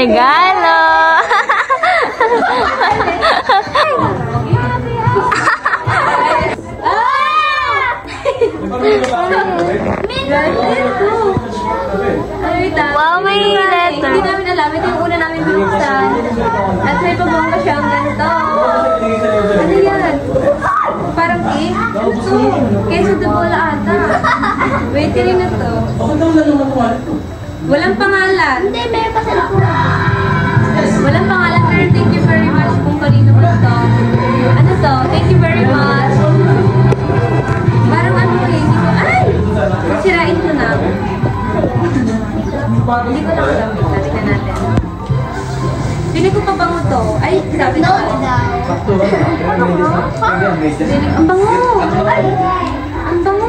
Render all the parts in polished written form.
regalo! Wow, may letter. Hindi namin alam. Ito yung una namin binuksan. At may pabongga siya ang ganito. Ano yan? Parang cake? Ito. Queso de bola ata. Wait, rin na to. Walang pangalan. Hindi, may pa sa walang pangalan, pero thank you very much kung kanino mo ito. Ano to? Thank you very much. Parang ano eh, hindi ko, ay! Sirain ko na. Hindi ko na magamit. Tingnan natin. Pili ko pa bango to. Ay, sabi ko. Ang bango! Ay! Ang bango!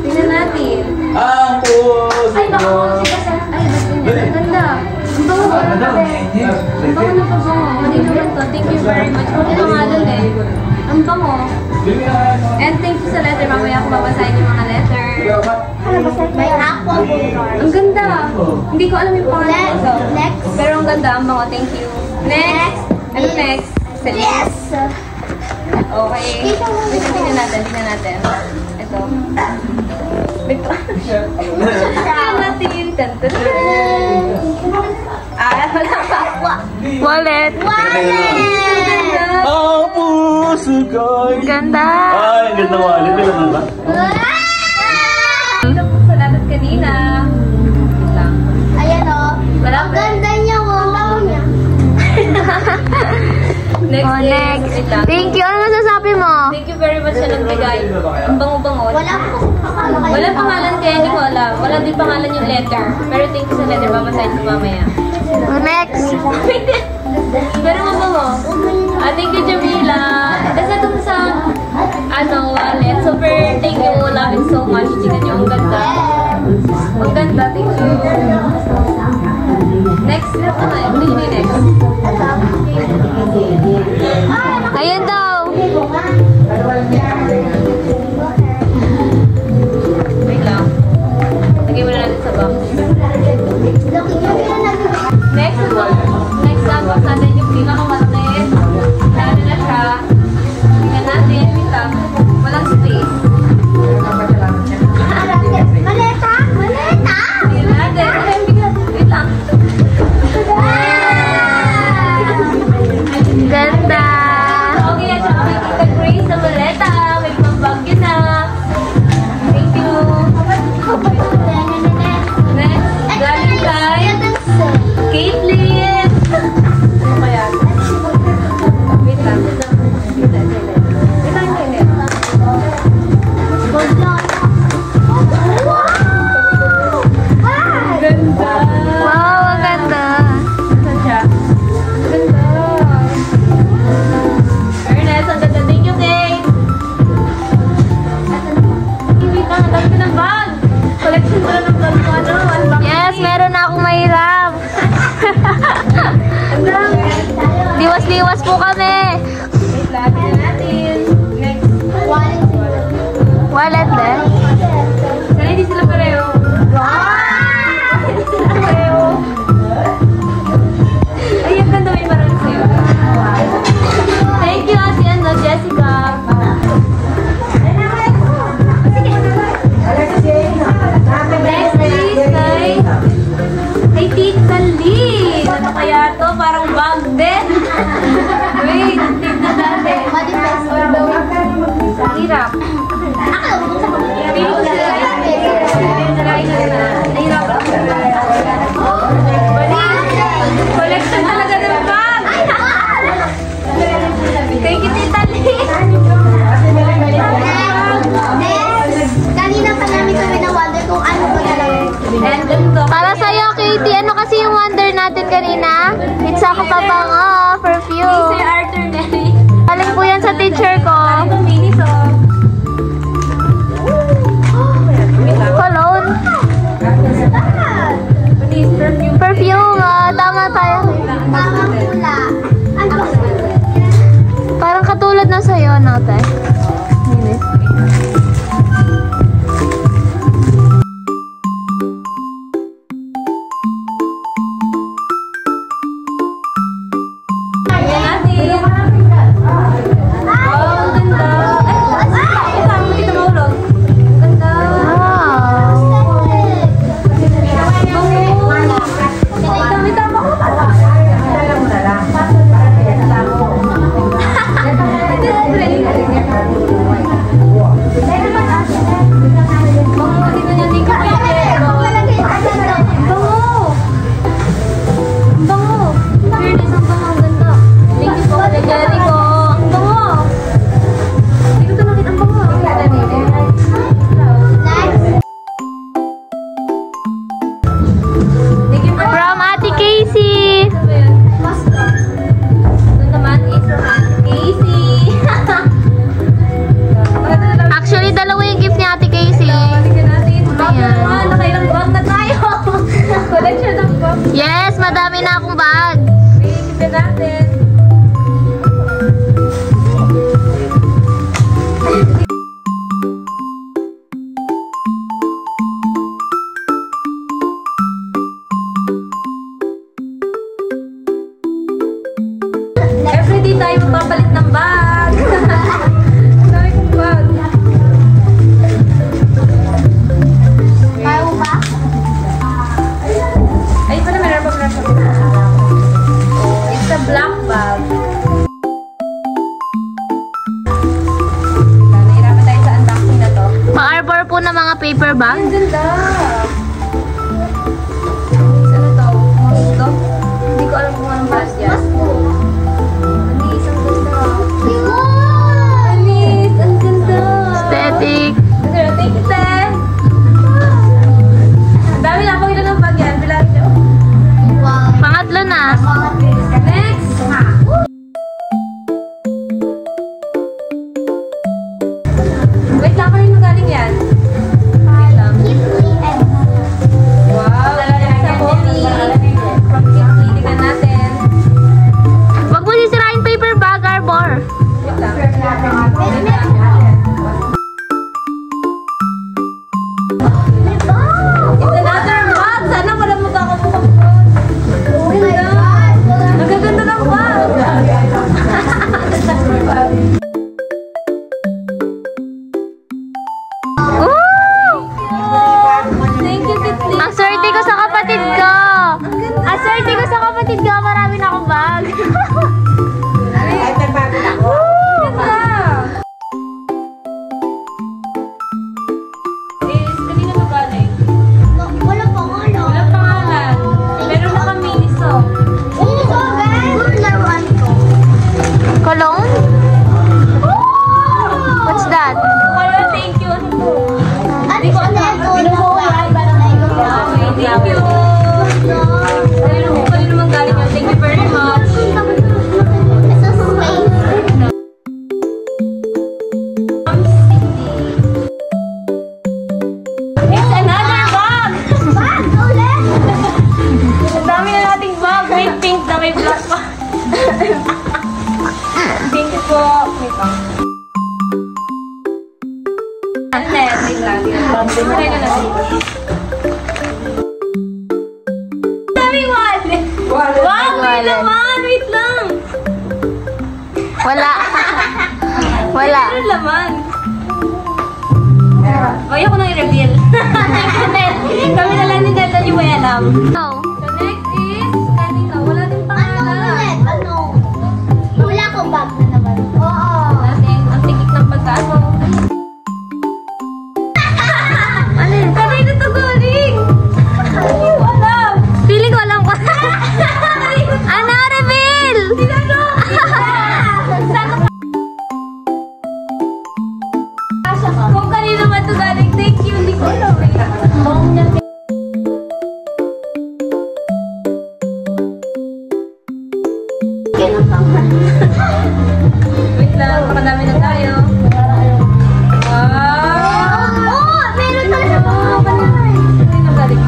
Tingnan natin. Ay, bango! Ay, ang ganda. Ang bango! Ang bango na pa bango. Hindi naman to. Thank you very much. Huwag yung pangalan eh. Ang bango. And thank you sa letter. Mamaya ako babasahin yung mga letter. May apple. Ang ganda. Hindi ko alam yung pangalan ko. Next. Pero ang ganda. Ang bango. Thank you. Next. Ano next? Yes. Okay. Tingnan natin. Tingnan natin. Ito. Ito. Tingnan natin. Wala pa. Wallet! Ang puso ko'y... Ganda! Ay, ang ganda wallet. Kailan ba? Ito po sa lahat kanina. Wait lang. Ayan o. Wala Ang pa. ganda niya o. Ang bango niya. Next Oh, is, next. wait lang. Thank you. Ano masasabi mo? Thank you very much sa nagbigay. Ang bango-bango. Wala po. Wala pangalan kaya hindi ko alam. Wala din pangalan yung letter. Pero thank you sa letter. Babasahin ko mamaya. Next. Pero mabango. Thank you, Jamila. Tapos itong sa wallet. Super thank you. Love it so much. Tingnan niyo. Ang ganda. Ang ganda. Thank you. Next. Ano yung next? Ayun daw. Wait lang. Lagay mo na natin sa box. Next unbox natin yung pinakamalaki. Lalo na siya. Tingnan natin. Wait lang. Walang space. Maleta! Maleta! Tingnan natin. Wait lang. Ganda. Okay, at saka may Tita Grace sa maleta. May pambagyo na. Thank you. Next. Galing kay Caitlyn. Ano kaya? Wait lang. Wait lang. Ganda. Wow, ang ganda. Saan siya? Ganda. Ernest, ang ganda. Thank you, Kate. Wait lang, ang dami ko ng bag. Collection ko na ng bag ko. Unboxing. Yes, meron na akong mahiram. Ang dami. Liwas-liwas po kami. Wait lang, tingnan natin. Next. Wallet din. Sana hindi sila pareho. Hindi sila pareho. Ay, ang ganda. May parang sa'yo. Thank you, Ate Jessica. Next is kay Tita Lee. Ano kaya to? Parang bag din. Wait, tignan natin. Hirap. Pili ko sila. Nahirap ako. Collection talaga ng bag. Thank you, Tita Lee. Kanina pa namin kami na-wonder kung ano ba talaga. And ganito. Para sa'yo, Katie. Ano kasi yung wonder natin kanina? It's a kapabango. Si Perfume. Arthur Nelly. Galing po yan sa teacher ko. Ito, minis oh. Cologne. Minis, perfume. Perfume. Tama tayo. Tamang pula. Ano? Parang katulad na sa'yo, no, te? Minis. madami na akong bag. Bigyan natin. Everyday tayo magpapalit ng bag. Ang dami kong bag. Kaya mo ba? Ay, pala meron pa. It's a black bag. Nahirapan tayo sa unboxing na to. Pa-arbor po ng mga paper bag. Ang ganda! Ano to? Mosco? Hindi ko alam kung anong brand yan. Anis, ang ganda. Anis, ang ganda. Aesthetic. Thank you, te. Ang dami na ako ilan ng bag yan. Bilangin nyo. Pangatlo na. Next! Wait lang, kanino galing yan? Wait lang. Wow! Sa coffee. From Kitty. Tingnan natin. Huwag mo sisirain paper bag, Arbor. Wait lang. It's another bag! Sana pala magkakamukhang bag. Nagaganda ng bag! Thank you, Kitty. Ang swerte ko sa kapatid ko. Ang swerte ko sa kapatid ko. Marami na akong bag. Is, kanina ba galing? Wala pa nga, no? Walang pangalan. Meron na kami ni So. Laruan ko. Cologne? What's that? Wala, thank you. Ano to? Ano ko na ito? Okay, thank you. Kanino naman galing yun? Thank you very much. It's a space. It's another bag! Bag ulit! Ang dami na nating bag. May pink na may black pa. Thank you po. Wait lang. Annette, wait lang. Wait na natin. Daming wallet! Wow, may laman! Wait lang! Wala. Wala. Meron laman. Ayaw ko nang i-reveal. Kami na lang ni Delta yung may alam. Oh. So next is, kanina, wala din Ano pangalan. ulit? Ano? Wala ko bag na naman. Oo. Natin, ang tikik ng pagkano. Ano yun? Kanay na to galing! Hindi ko alam. Feeling ko alam ko. Ano, reveal? Sinano? Kung kanino man to galing, thank you. Hindi ko alam. Wait lang, makadami na tayo. Wow! Oh, meron na naman. Kanino galing?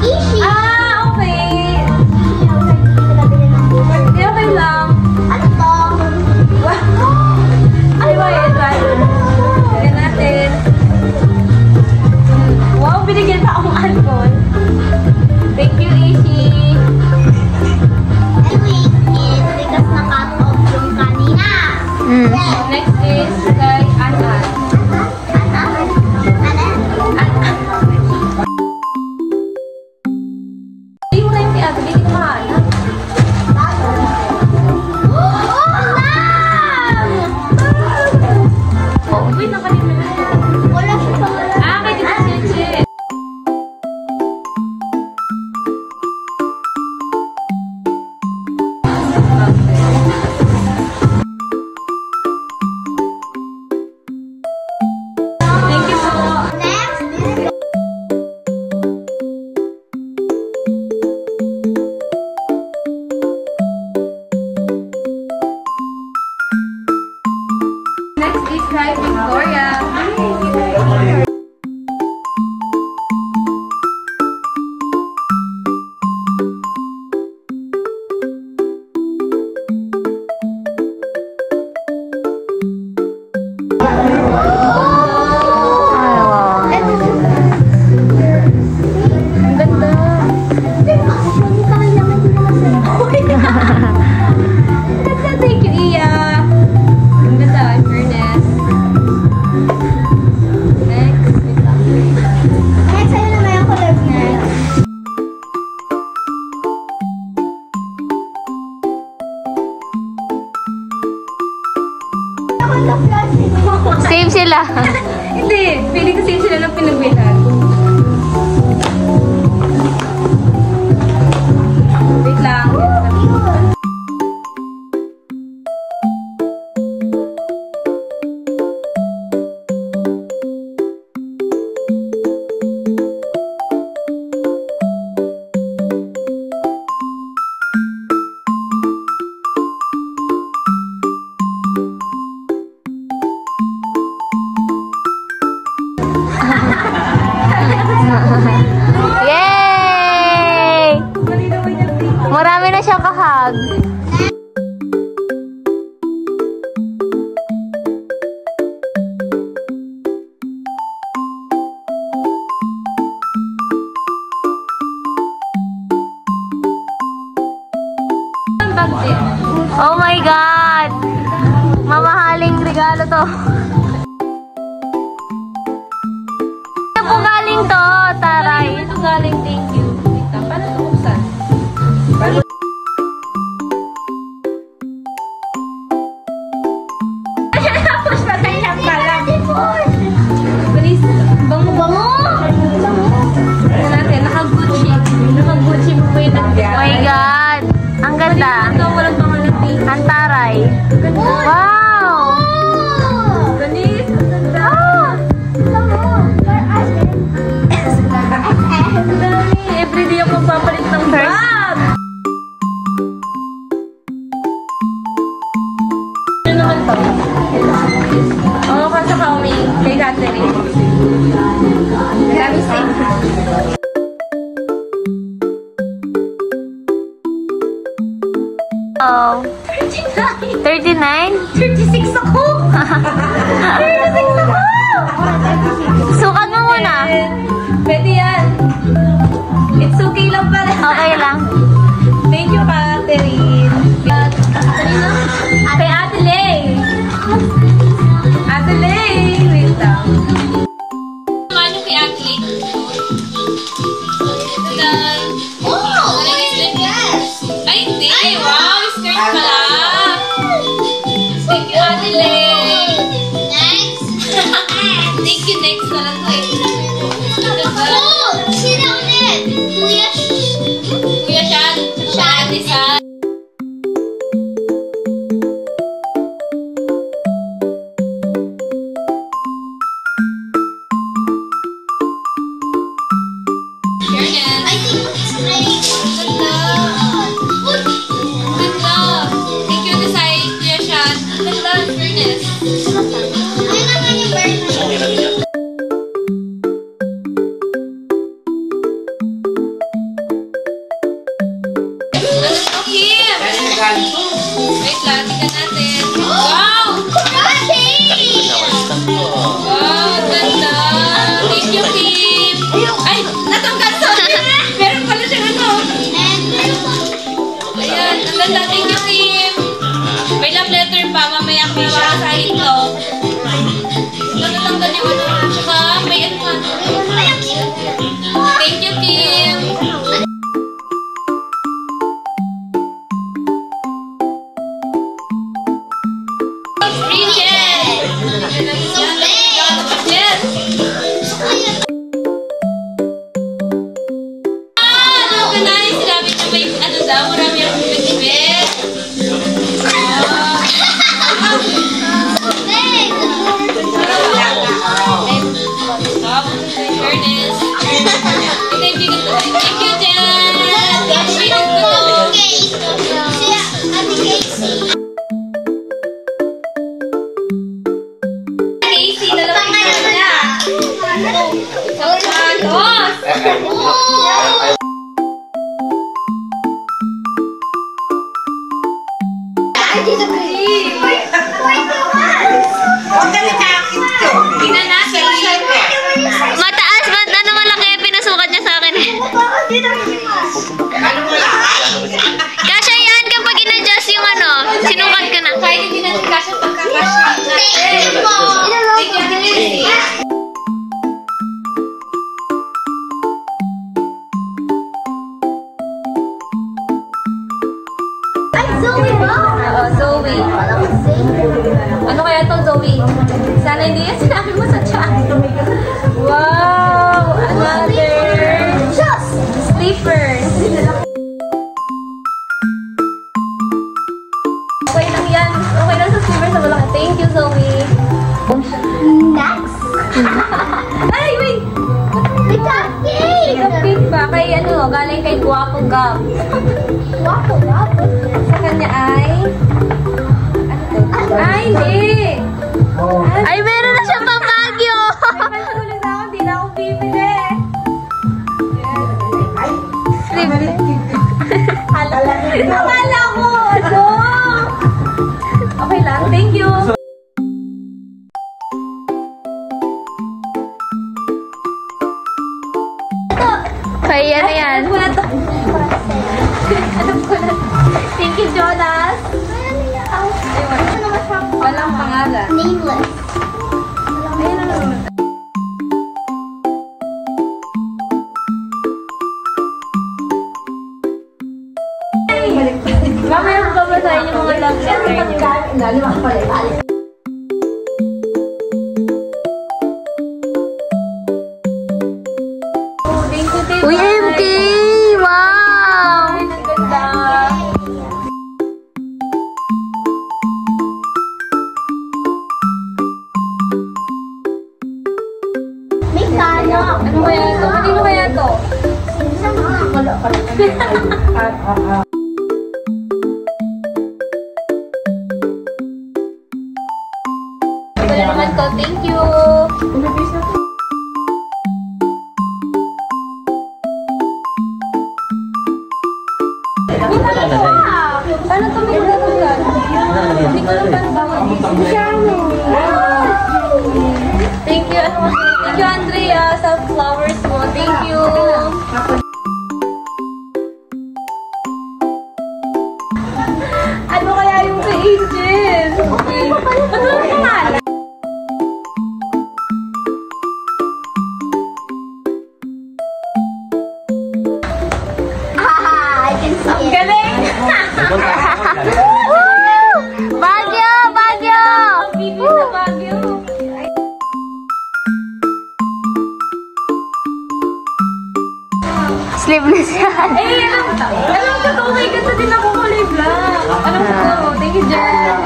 Ishi. Ah, okay. Hindi, okay lang. Ano to? Ay, wait, right. Tignan natin. Wow, binigyan pa akong alcohol. Thank you, Ishi. Anyway, is because na-cut off yung kanina. Mm. Next is kay Anan. Ano? Hindi mo na yung kaya, hindi ko mahanap. Wait, nakalimutan. Wala siya pangalan. Ah, kay Tita Cheche. Thank you po. Next. Next is kay Victoria. Same sila. Hindi. Feeling ko same sila ng pinagwitan. Wait lang. Yay! Marami na siyang kahag. Oh my God! Mamahaling regalo to. Ano po galing to, Taray? Ito galing, thank you. Wait lang, paano ito buksan? Tapos patay na pala. Bilis, bango-bango. Ano natin, naka-Gucci. Naka-Gucci mo pa yung Oh my God! Ang ganda. Ito, walang pangalati. Ang Taray. Wow! Bilis, ang ganda. Ang dami. Everyday ako magpapalit ng bag. Ano naman to? Oo, kasi kami kay Catherine. Maraming safe. Oh. 39? 36 ako! 36 ako! Sukat mo muna. Pwede yan. It's okay lang pala. Okay lang. Thank you, Catherine. Kanina? Kay Ate Lay. Ate Lay. Wait lang. Ano kay Ate Lay? Ay, hindi. Wow, skirt pala. Thank you, Ate Lay. Next. Thank you, next na lang to eh. Oh, sino ulit? Kuya Kuya Shan, tsaka Ate San. Fairness. I think it's great. Ganda. Ganda. Thank you, Desai, Kuya Shan. Ganda, fairness. Ano naman yung birthday? Ano to, Kim? Wait lang, tingnan natin. Wow! Wow, ganda. Thank you, Kim. Ay, natanggal, sorry. Meron pala siyang ano. Ayan, ang ganda. Thank you, Kim. May love letter pa. Mamaya ako mababasahin to. Natanggal yung ano. Tsaka may ano pa. Thank you, Kim. Yes. Organize. Sinabi na may ano daw. Marami akong nag-event. Fairness. Thank you, Jen. Casey, dalawang ikaw na. Sapatos. Tingnan natin. Mataas ba? Ano malaki? Pinasukat niya sa akin eh. Kasha yan kapag in-adjust yung ano. Sinukat ko na. Kahit hindi natin kasya pagkakasya natin. Thank you, Casey. Hindi yan sinabi mo sa chat. Wow! Another slippers. Okay lang yan. Okay lang sa slippers na malaki. Thank you, Zoe. Next. Ay, wait! The cupcake. Cupcake ba? Kay ano, galing kay Guwapo Gab. Wapo, wapo. Sa kanya ay... Ano to? Ay, hindi! Ay, meron na siyang pamagyo! May pantulog na ako, hindi na ako bibili. Akala ko, ano? Okay lang, thank you. Kay ano yan? Alam ko na to. Alam ko na. Thank you, Jonas. Walang pangalan. Nameless. Ayun na naman. Mamaya ko babasahin yung mga love letter niyo. Thank you, thank you. Uy, MK! Wow! Ay, ang ganda. May kano. Ano kaya ito? Kanino kaya ito? Wala naman to. Thank you. Paano ito may natanggal? Hindi ko lang paano Thank you. Thank you, Andrea, sa flowers mo. Thank you. Ano kaya yung kay Angel? Ano ang pangalan? I can see it. Galing! Bagyo! Bagyo! Bibi sa Baguio. Sleeveless yan. Eh, alam ko to. May ganda din ako kulay black. Alam ko to. Thank you, Jen.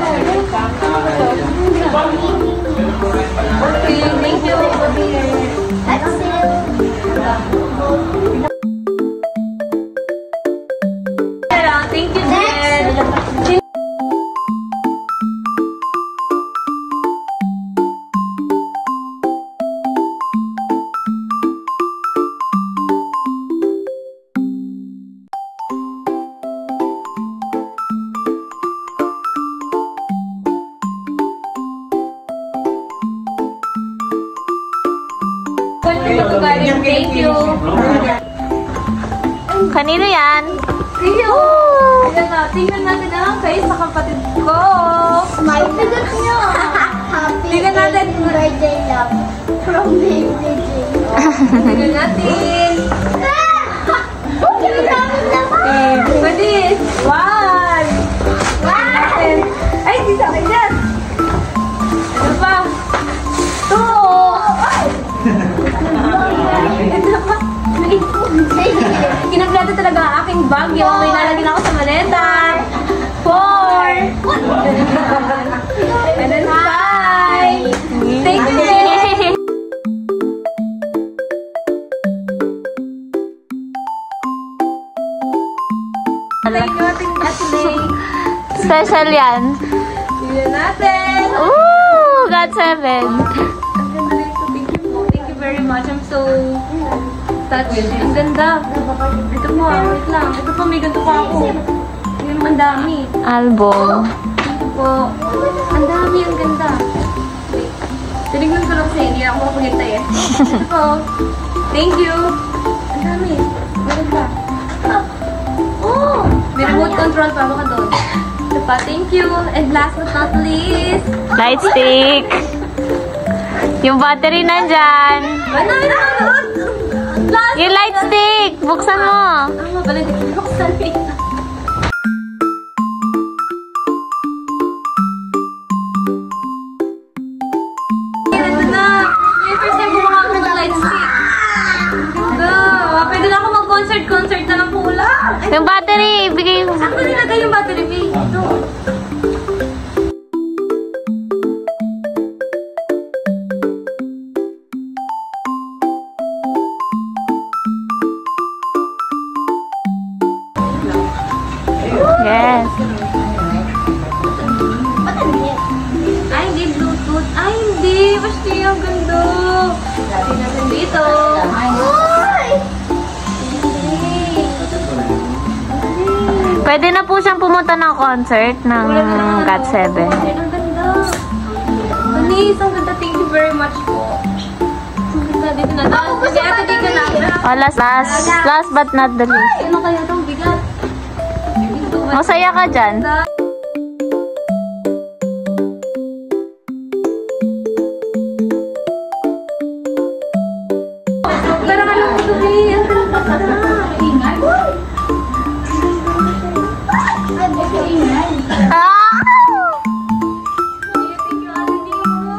Okay, thank you. That's it. Thank you, Jen. Thank you. Kanino yan? Thank you. Ayan na, tingnan natin ang kay sa kapatid ko. My bigot nyo. Happy Tingnan natin. birthday love from Baby J. Tingnan natin. Okay, dami naman. Pwede. One. One. Ay, di sa akin yan. Ano pa? Two. Ito pa. Kinaglato talaga ang aking bag. Yung may nalagyan ako sa maleta. 4. And then 5. Thank you. Thank you, ating Ashley. Special yan. Tingnan natin. Ooh! Got 7. Ang ganda nito. Thank you po. Thank you very much. I'm so touched. Ang ganda. Ito po, wait lang. Ito po, may ganito pa ako. Yung ang dami. Album. Ito po. Ang dami, ang ganda. Wait. Tinignan ko lang kasi hindi ako makapaghintay eh. Ito po. Thank you. Ang dami. Meron pa. Oh! May remote control pa. Baka doon. Ito pa. Thank you. And last but not least. Light stick. Yung battery nandyan. Ano? Last Yung light stick. Buksan mo. Tama pala, hindi ko buksan eh. concert na lang po ulang. Ay, Yung battery, ibigay mo. saan ko nilagay yung battery bay? Ito. Yes. Ay, hindi Bluetooth. Ay, hindi. Basta yung ganda. Hindi natin dito. Pwede na po siyang pumunta ng concert ng Cat 7. Ang ganda. Anis, ang ganda. Thank you very much po. Ang ganda. Dito na. Kasi ate, di ka na. Oh, last but not the least. Ano kaya itong bigat? Masaya ka dyan. Tara ka lang ito, eh. Ang ganda. Ah! Thank you, ate, di mo.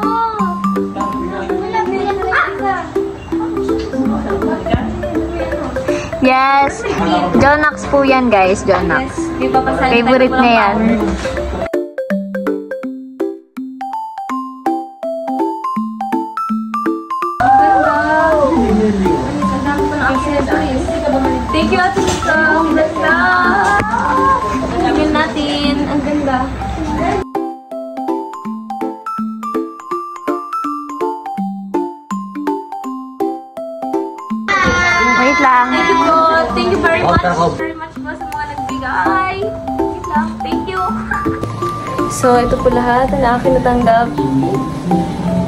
Yes. Jonax po yan, guys. Jonax. Di ba pasal? Favorite niya yan. Thank you, Ate Lisa. Ang ganda. Alamin natin. Ang ganda. Wait lang. Thank you po. Thank you very much. Very much po sa mga nagbigay. Wait lang. Thank you. So, ito po lahat na akin natanggap.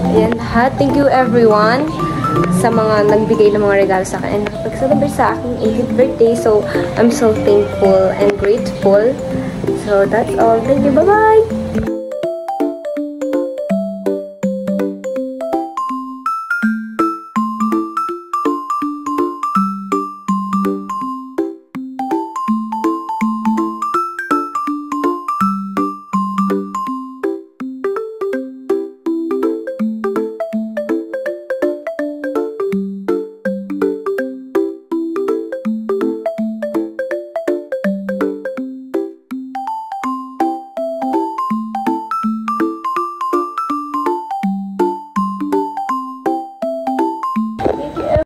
Ayan lahat. Thank you everyone sa mga nagbigay ng mga regalo sa akin and nakapag-celebrate sa aking 18th birthday. So, I'm so thankful and grateful. So, that's all. Thank you. Bye-bye!